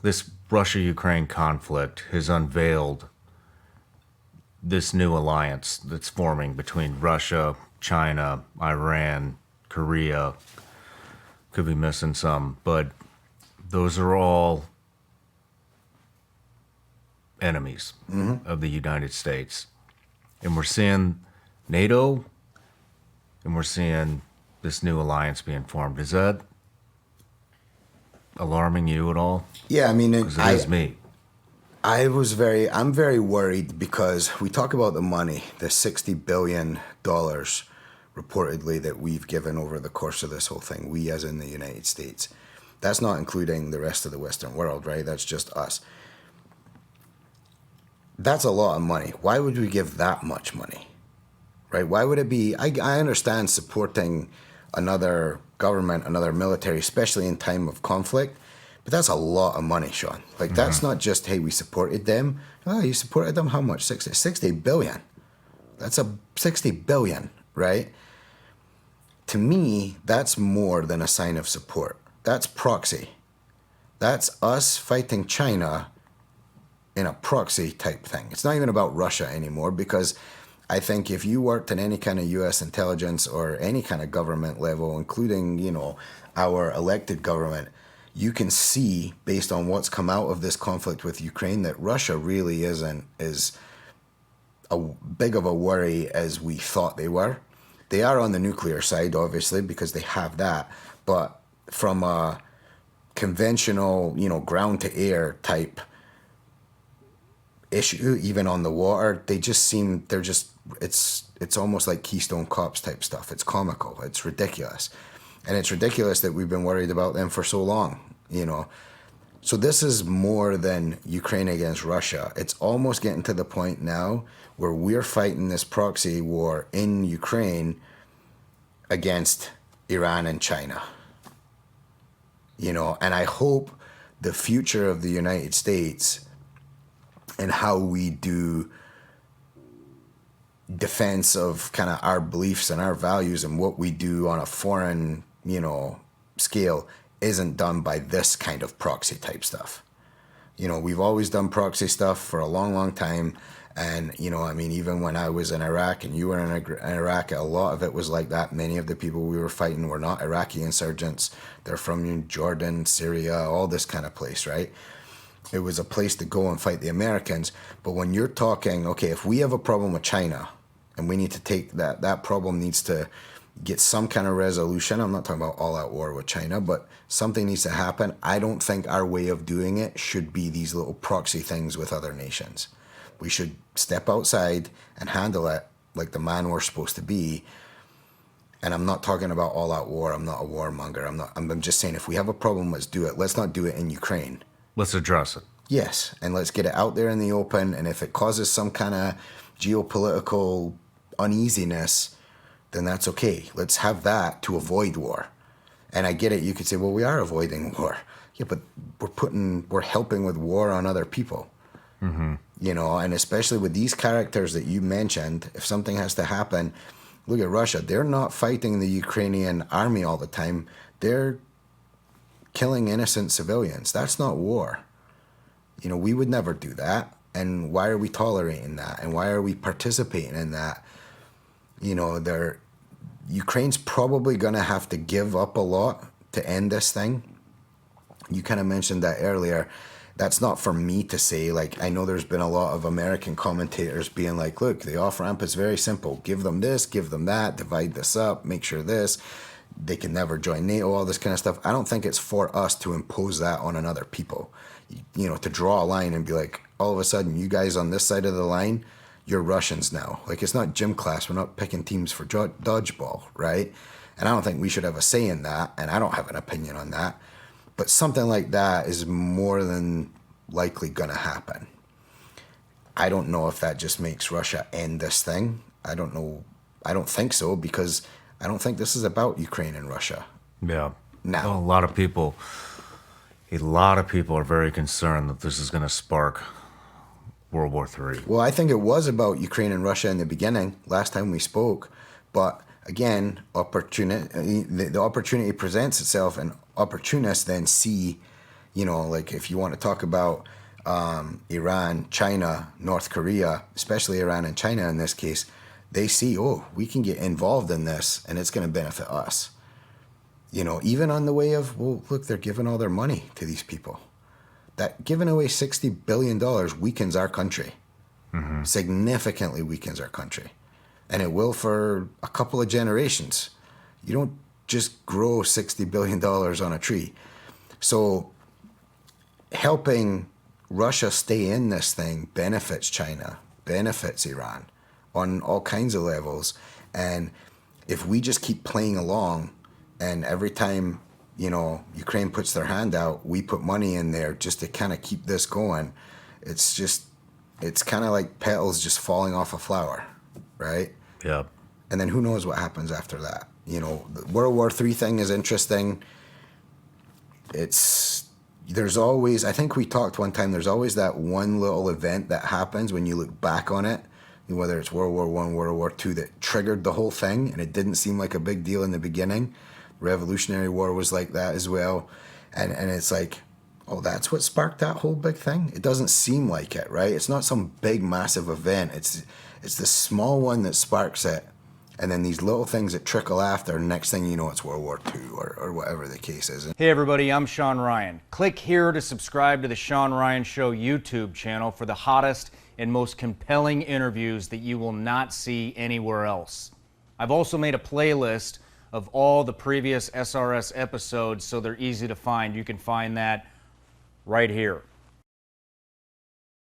this Russia-Ukraine conflict has unveiled this new alliance that's forming between Russia, China, Iran, Korea. Could be missing some, but those are all enemies of the United States. And we're seeing NATO and we're seeing this new alliance being formed. Is that alarming you at all? Yeah, I mean, Because it is me. I'm very worried because we talk about the money, the $60 billion reportedly that we've given over the course of this whole thing, we as in the United States. That's not including the rest of the Western world, right? That's just us. That's a lot of money. Why would we give that much money? Right? Why would it be? I understand supporting another government, another military, especially in time of conflict, but that's a lot of money, Sean. Like, that's not just, hey, we supported them. Oh, you supported them? How much? 60 billion. That's a 60 billion, right? To me, that's more than a sign of support. That's proxy. That's us fighting China in a proxy type thing. It's not even about Russia anymore, because I think if you worked in any kind of U.S. intelligence or any kind of government level, including, our elected government, you can see, based on what's come out of this conflict with Ukraine, that Russia really isn't as a big of a worry as we thought they were. They are on the nuclear side, obviously, because they have that. But from a conventional, ground to air type issue, even on the water, it's almost like Keystone Cops type stuff. It's comical. It's ridiculous. And it's ridiculous that we've been worried about them for so long, So this is more than Ukraine against Russia. It's almost getting to the point now where we're fighting this proxy war in Ukraine against Iran and China. And I hope the future of the United States and how we do defense of kind of our beliefs and our values and what we do on a foreign, scale isn't done by this kind of proxy type stuff. We've always done proxy stuff for a long, long time. And, even when I was in Iraq and you were in Iraq, a lot of it was like that. Many of the people we were fighting were not Iraqi insurgents. They're from Jordan, Syria, all this kind of place, right? It was a place to go and fight the Americans. But when you're talking, okay, if we have a problem with China and we need to take that problem needs to get some kind of resolution. I'm not talking about all-out war with China, but something needs to happen. I don't think our way of doing it should be these little proxy things with other nations. We should step outside and handle it like the man we're supposed to be. And I'm not talking about all-out war. I'm not a warmonger. I'm just saying, if we have a problem, let's do it. Let's not do it in Ukraine. Let's address it. Yes, and let's get it out there in the open. And if it causes some kind of geopolitical uneasiness, then that's okay. Let's have that to avoid war. And I get it. You could say, well, we are avoiding war. Yeah, but we're helping with war on other people. Mm-hmm. And especially with these characters that you mentioned, if something has to happen, look at Russia. They're not fighting the Ukrainian army all the time. They're killing innocent civilians. That's not war. We would never do that. And why are we tolerating that? And why are we participating in that? Ukraine's probably going to have to give up a lot to end this thing. You kind of mentioned that earlier. That's not for me to say. Like, I know there's been a lot of American commentators being like, look, the off-ramp is very simple. Give them this, give them that, divide this up, make sure this. They can never join NATO, all this kind of stuff. I don't think it's for us to impose that on another people. To draw a line and be like, all of a sudden, you guys on this side of the line, you're Russians now. Like, it's not gym class. We're not picking teams for dodgeball, right? And I don't think we should have a say in that, and I don't have an opinion on that. But something like that is more than likely going to happen. I don't know if that just makes Russia end this thing. I don't know. I don't think so, because I don't think this is about Ukraine and Russia. Yeah. Now. A lot of people are very concerned that this is going to spark World War III. Well, I think it was about Ukraine and Russia in the beginning, last time we spoke. But again, the opportunity presents itself, and opportunists then see, You know, like if you want to talk about Iran, China, North Korea, especially Iran and China in this case, they see, oh, we can get involved in this and it's going to benefit us. You know, even on the way of, well, look, they're giving all their money to these people. That giving away $60 billion weakens our country, significantly weakens our country. And it will for a couple of generations. You don't just grow $60 billion on a tree. So helping Russia stay in this thing benefits China, benefits Iran on all kinds of levels. And if we just keep playing along, and every time, you know, Ukraine puts their hand out, we put money in there just to kind of keep this going, it's kind of like petals just falling off a flower, right? Yeah. And then who knows what happens after that. You know, the World War III thing is interesting. There's always, I think we talked one time, there's always that one little event that happens when you look back on it, whether it's World War I, World War II, that triggered the whole thing, and it didn't seem like a big deal in the beginning. Revolutionary War was like that as well. And it's like, oh, that's what sparked that whole big thing? It doesn't seem like it, right? It's not some big, massive event. It's the small one that sparks it. And then these little things that trickle after, next thing you know, it's World War II or whatever the case is. Hey everybody, I'm Sean Ryan. Click here to subscribe to the Sean Ryan Show YouTube channel for the hottest and most compelling interviews that you will not see anywhere else. I've also made a playlist of all the previous SRS episodes so they're easy to find. You can find that right here.